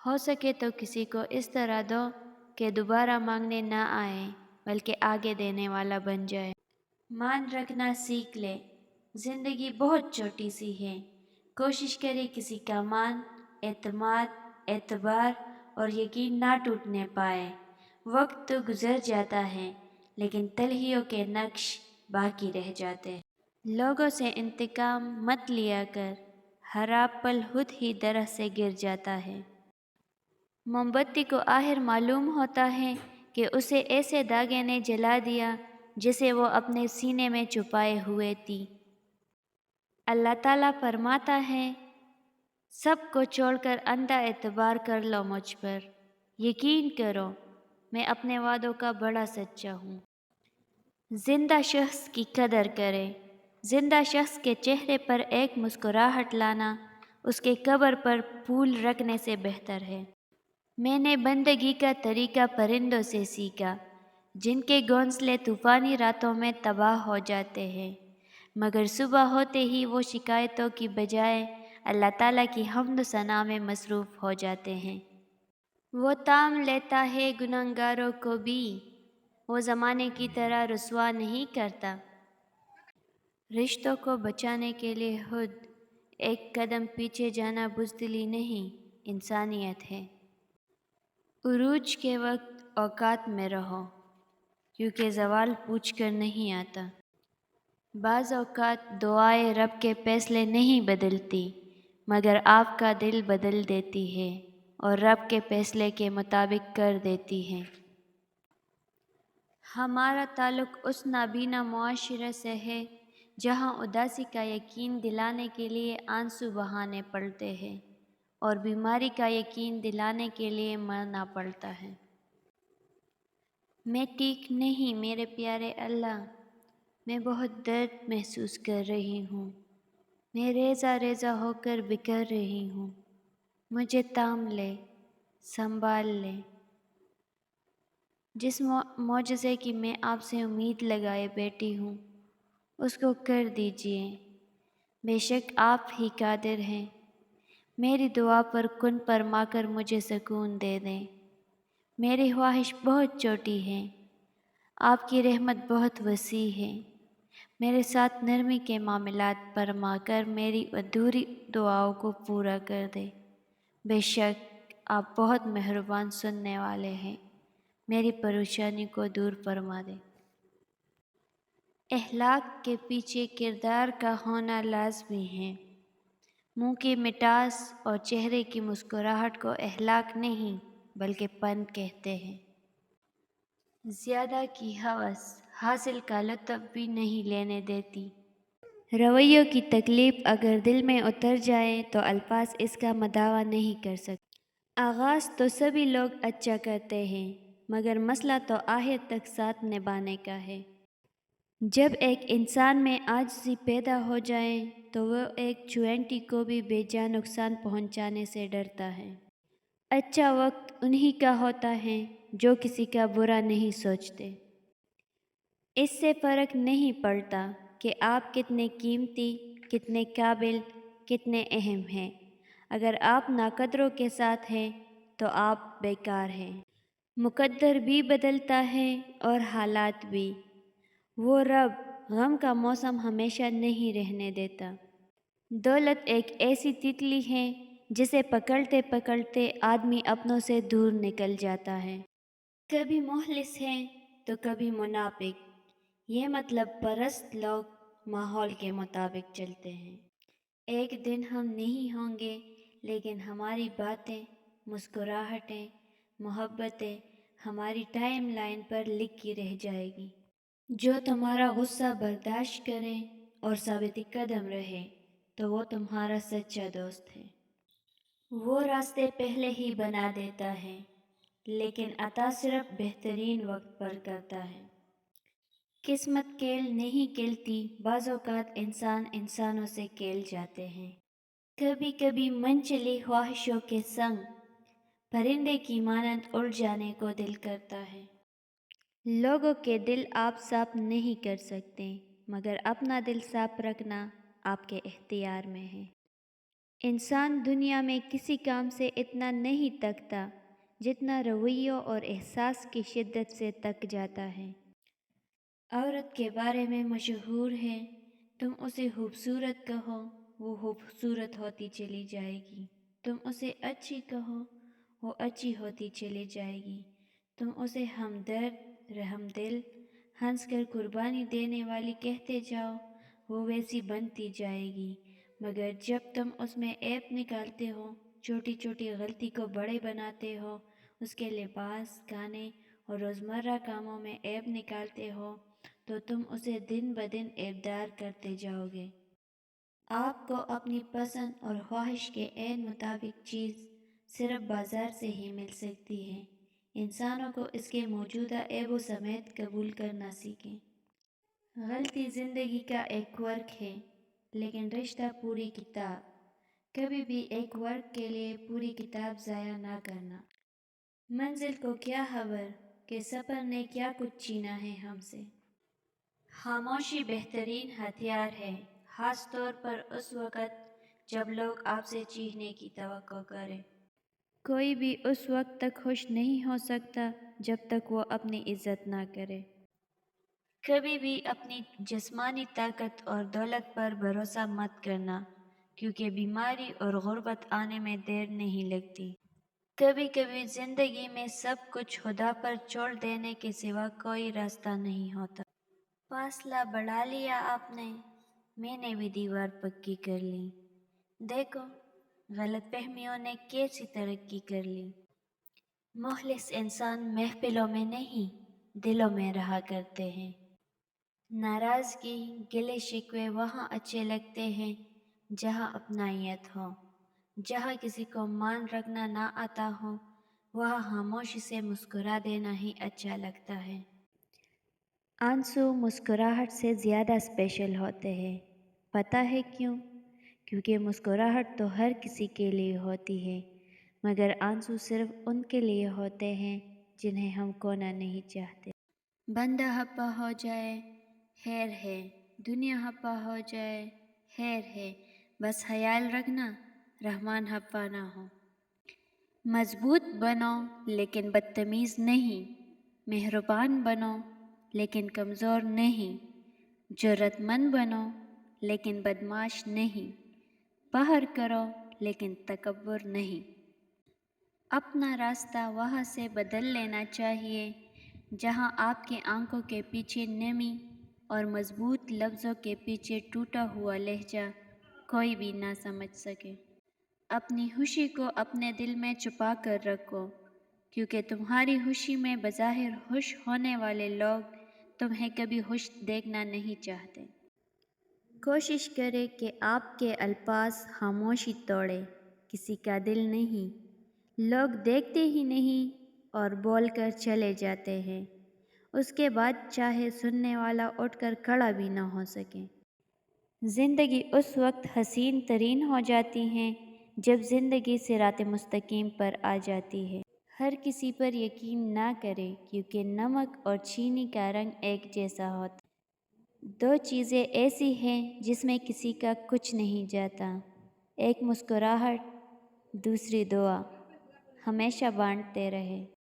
हो सके तो किसी को इस तरह दो कि दोबारा मांगने ना आए बल्कि आगे देने वाला बन जाए। मान रखना सीख ले, जिंदगी बहुत छोटी सी है। कोशिश करे किसी का मान, एतमाद, एतबार और यकीन ना टूटने पाए। वक्त तो गुजर जाता है लेकिन तलहियों के नक्श बाकी रह जाते हैं। लोगों से इंतकाम मत लिया कर, हर आप पल खुद ही दरह से गिर जाता है। मोमबत्ती को आखिर मालूम होता है कि उसे ऐसे दागे ने जला दिया जिसे वो अपने सीने में छुपाए हुए थी। अल्लाह ताला फरमाता है, सबको छोड़कर अंधा एतबार कर लो मुझ पर। यकीन करो मैं अपने वादों का बड़ा सच्चा हूँ। जिंदा शख्स की कदर करे। जिंदा शख्स के चेहरे पर एक मुस्कुराहट लाना उसके कब्र पर फूल रखने से बेहतर है। मैंने बंदगी का तरीका परिंदों से सीखा, जिनके घोंसले तूफ़ानी रातों में तबाह हो जाते हैं, मगर सुबह होते ही वो शिकायतों की बजाय अल्लाह ताला की हम्द सना में मसरूफ़ हो जाते हैं। वो ताम लेता है गुनहगारों को भी, वो ज़माने की तरह रुसवा नहीं करता। रिश्तों को बचाने के लिए खुद एक कदम पीछे जाना बुज़दिली नहीं, इंसानियत है। उरूज के वक्त औकात में रहो, क्योंकि ज़वाल पूछ कर नहीं आता। बाज़ औकात दुआएं रब के फैसले नहीं बदलती, मगर आपका दिल बदल देती है और रब के फैसले के मुताबिक कर देती है। हमारा ताल्लुक़ उस नाबीना मुआशरे से है जहाँ उदासी का यकीन दिलाने के लिए आंसू बहाने पड़ते हैं और बीमारी का यकीन दिलाने के लिए मरना पड़ता है। मैं ठीक नहीं मेरे प्यारे अल्लाह, मैं बहुत दर्द महसूस कर रही हूँ। मैं रेज़ा रेज़ा होकर बिखर रही हूँ। मुझे थाम ले, संभाल ले। जिस मौजज़े की मैं आपसे उम्मीद लगाए बैठी हूँ उसको कर दीजिए। बेशक आप ही कादिर हैं। मेरी दुआ पर कुन फरमाकर मुझे सुकून दे दें। मेरी ख्वाहिश बहुत छोटी है, आपकी रहमत बहुत वसी है। मेरे साथ नरमी के मामलात फरमाकर मेरी अधूरी दुआओं को पूरा कर दे। बेशक आप बहुत मेहरबान सुनने वाले हैं। मेरी परेशानी को दूर फरमा दे। अखलाक के पीछे किरदार का होना लाजमी है। मुंह की मिठास और चेहरे की मुस्कुराहट को अखलाक नहीं बल्कि पन कहते हैं। ज़्यादा की हवस हासिल का लुत्फ़ भी नहीं लेने देती। रवैयों की तकलीफ़ अगर दिल में उतर जाए तो अल्फाज इसका मदावा नहीं कर सकते। आगाज़ तो सभी लोग अच्छा करते हैं, मगर मसला तो आखिर तक साथ निभाने का है। जब एक इंसान में आजिज़ी पैदा हो जाए तो वह एक चुएंटी को भी बेजा नुकसान पहुंचाने से डरता है। अच्छा वक्त उन्हीं का होता है जो किसी का बुरा नहीं सोचते। इससे फ़र्क नहीं पड़ता कि आप कितने कीमती, कितने काबिल, कितने अहम हैं। अगर आप नाकदरों के साथ हैं तो आप बेकार हैं। मुकद्दर भी बदलता है और हालात भी। वो रब गम का मौसम हमेशा नहीं रहने देता। दौलत एक ऐसी तितली है जिसे पकड़ते पकड़ते आदमी अपनों से दूर निकल जाता है। कभी मुखलिस है तो कभी मुनाफिक। ये मतलब परस्त लोग माहौल के मुताबिक चलते हैं। एक दिन हम नहीं होंगे, लेकिन हमारी बातें, मुस्कुराहटें, मोहब्बतें हमारी टाइम लाइन पर लिखी रह जाएगी। जो तुम्हारा गुस्सा बर्दाश्त करे और साबित कदम रहे तो वो तुम्हारा सच्चा दोस्त है। वो रास्ते पहले ही बना देता है, लेकिन अता सिर्फ बेहतरीन वक्त पर करता है। किस्मत खेल नहीं खेलती, बाज़ औक़ात इंसान इंसानों से खेल जाते हैं। कभी कभी मन चली ख्वाहिशों के संग परिंदे की मानंद उड़ जाने को दिल करता है। लोगों के दिल आप साफ नहीं कर सकते, मगर अपना दिल साफ रखना आपके इख्तियार में है। انسان دنیا میں کسی کام سے اتنا نہیں تکتا جتنا رویوں اور احساس کی شدت سے تک جاتا ہے۔ عورت کے بارے میں مشہور ہے، تم اسے خوبصورت کہو وہ خوبصورت ہوتی چلی جائے گی، تم اسے اچھی کہو وہ اچھی ہوتی چلی جائے گی، تم اسے ہمدرد، رحم دل، ہنس کر قربانی دینے والی کہتے جاؤ وہ ویسی بنتی جائے گی، مگر جب تم اس میں عیب نکالتے ہو، چھوٹی چھوٹی غلطی کو بڑے بناتے ہو، اس کے لباس، گانے اور روزمرہ کاموں میں عیب نکالتے ہو، تو تم اسے دن بدن عیبدار کرتے جاؤ گے۔ آپ کو اپنی پسند اور خواہش کے عین مطابق چیز صرف بازار سے ہی مل سکتی ہے۔ انسانوں کو اس کے موجودہ عیبوں سمیت قبول کرنا سیکھیں۔ غلطی زندگی کا ایک ورق ہے، لیکن رشتہ پوری کتاب۔ کبھی بھی ایک ورق کے لیے پوری کتاب ضائع نہ کرنا۔ منزل کو کیا خبر کہ سفر نے کیا کچھ چھینا ہے ہم سے۔ خاموشی بہترین ہتھیار ہے، خاص طور پر اس وقت جب لوگ آپ سے چیخنے کی توقع کریں۔ کوئی بھی اس وقت تک خوش نہیں ہو سکتا جب تک وہ اپنی عزت نہ کرے۔ کبھی بھی اپنی جسمانی طاقت اور دولت پر بھروسہ مت کرنا، کیونکہ بیماری اور غربت آنے میں دیر نہیں لگتی۔ کبھی کبھی زندگی میں سب کچھ خدا پر چھوڑ دینے کے سوا کوئی راستہ نہیں ہوتا۔ فاصلہ بڑھا لیا آپ نے، میں نے بھی دیوار پکی کر لی۔ دیکھو غلط فہمیوں نے کیسی ترقی کر لی۔ مخلص انسان محفلوں میں نہیں دلوں میں رہا کرتے ہیں۔ ناراضگی، گلے شکوے وہاں اچھے لگتے ہیں جہاں اپنائیت ہو۔ جہاں کسی کو مان رکھنا نہ آتا ہو وہاں خاموشی سے مسکرا دینا ہی اچھا لگتا ہے۔ آنسو مسکراہٹ سے زیادہ اسپیشل ہوتے ہیں، پتہ ہے کیوں؟ کیونکہ مسکراہٹ تو ہر کسی کے لیے ہوتی ہے، مگر آنسو صرف ان کے لیے ہوتے ہیں جنہیں ہم کھونا نہیں چاہتے۔ بندہ ہپا ہو جائے خیر ہے، دنیا ہپا ہو جائے خیر ہے، بس خیال رکھنا رحمان ہپا نہ ہو۔ مضبوط بنو لیکن بدتمیز نہیں، مہربان بنو لیکن کمزور نہیں، جرأت مند بنو لیکن بدمعاش نہیں، فخر کرو لیکن تکبر نہیں۔ اپنا راستہ وہاں سے بدل لینا چاہیے جہاں آپ کے آنکھوں کے پیچھے نمی اور مضبوط لفظوں کے پیچھے ٹوٹا ہوا لہجہ کوئی بھی نہ سمجھ سکے۔ اپنی خوشی کو اپنے دل میں چھپا کر رکھو، کیونکہ تمہاری خوشی میں بظاہر خوش ہونے والے لوگ تمہیں کبھی خوش دیکھنا نہیں چاہتے۔ کوشش کرے کہ آپ کے الفاظ خاموشی توڑے، کسی کا دل نہیں۔ لوگ دیکھتے ہی نہیں اور بول کر چلے جاتے ہیں، اس کے بعد چاہے سننے والا اٹھ کر کھڑا بھی نہ ہو سکے۔ زندگی اس وقت حسین ترین ہو جاتی ہے جب زندگی صراط مستقیم پر آ جاتی ہے۔ ہر کسی پر یقین نہ کرے، کیونکہ نمک اور چینی کا رنگ ایک جیسا ہوتا ہے۔ دو چیزیں ایسی ہیں جس میں کسی کا کچھ نہیں جاتا، ایک مسکراہٹ، دوسری دعا۔ ہمیشہ بانٹتے رہے۔